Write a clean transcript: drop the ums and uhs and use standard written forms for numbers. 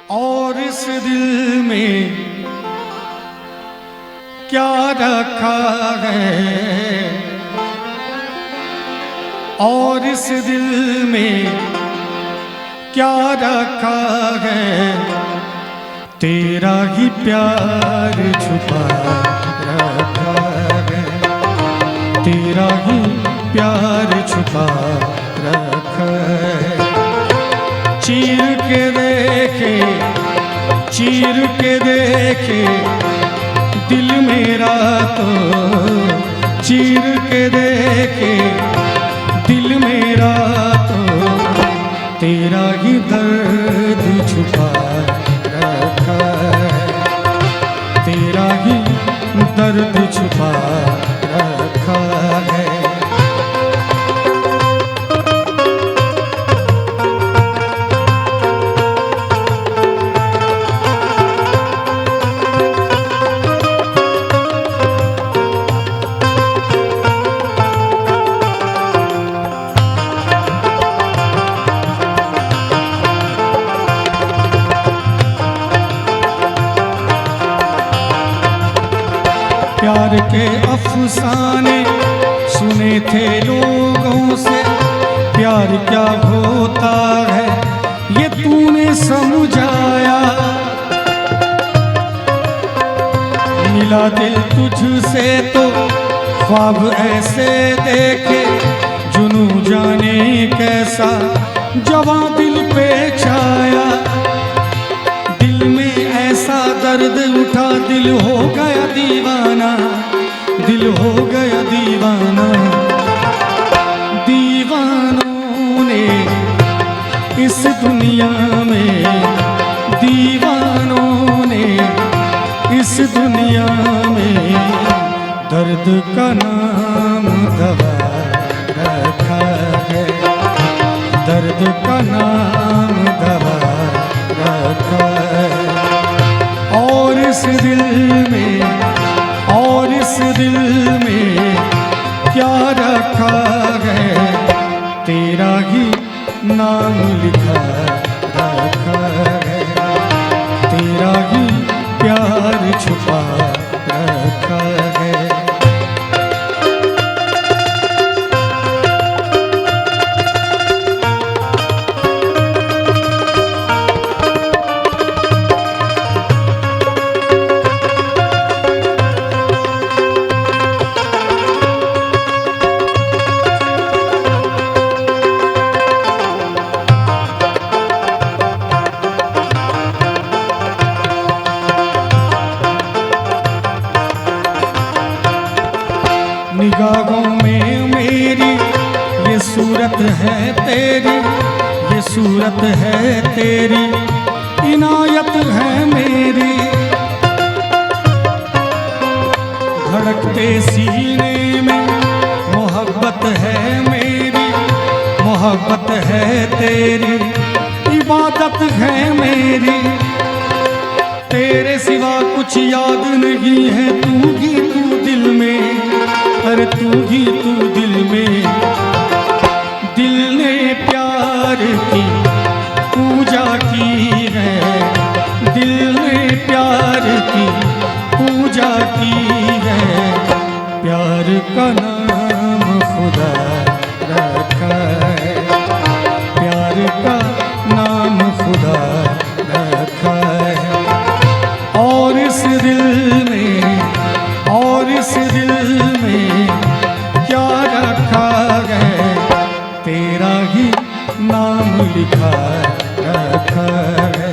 और इस दिल में क्या रखा है, और इस दिल में क्या रखा है, तेरा ही प्यार छुपा रखा है, तेरा ही प्यार छुपा रखा है। चीर के देखे, चीर के देखे दिल मेरा, तो चीर के देखे दिल मेरा, तो तेरा ही दर्द छुपा रखा है, तेरा ही दर्द छुपा रखा है। प्यार के अफसाने सुने थे लोगों से, प्यार क्या होता है ये तूने समझाया। मिला दिल तुझसे तो ख्वाब ऐसे देखे, जुनू जाने कैसा जवां दिल पे छाया। दिल में ऐसा दर्द उठा, दिल हो गया दीवाना, दिल हो गया दीवाना। दीवानों ने इस दुनिया में, दीवानों ने इस दुनिया में दर्द का नाम दवा रखा है, दर्द का नाम दवा रखा है। और इस दिल में, और इस दिल में क्या रखा है, तेरा ही नाम लिखा रखा है, तेरा ही प्यार छुपा रखा है। निगाहों में मेरी ये सूरत है तेरी, ये सूरत है तेरी, इनायत है मेरी। धड़कते सीने में मोहब्बत है मेरी, मोहब्बत है तेरी, इबादत है मेरी। तेरे सिवा कुछ याद नहीं है, तू ही तू दिल में, अरे तू ही तू दिल में। दिल ने प्यार की पूजा की है, दिल ने प्यार की पूजा की है। प्यार का नाम खुदा रखा है, प्यार का नाम खुदा रखा है। और इस दिल में, और इस दिल में क्या रखा है, तेरा ही नाम लिखा रखा है।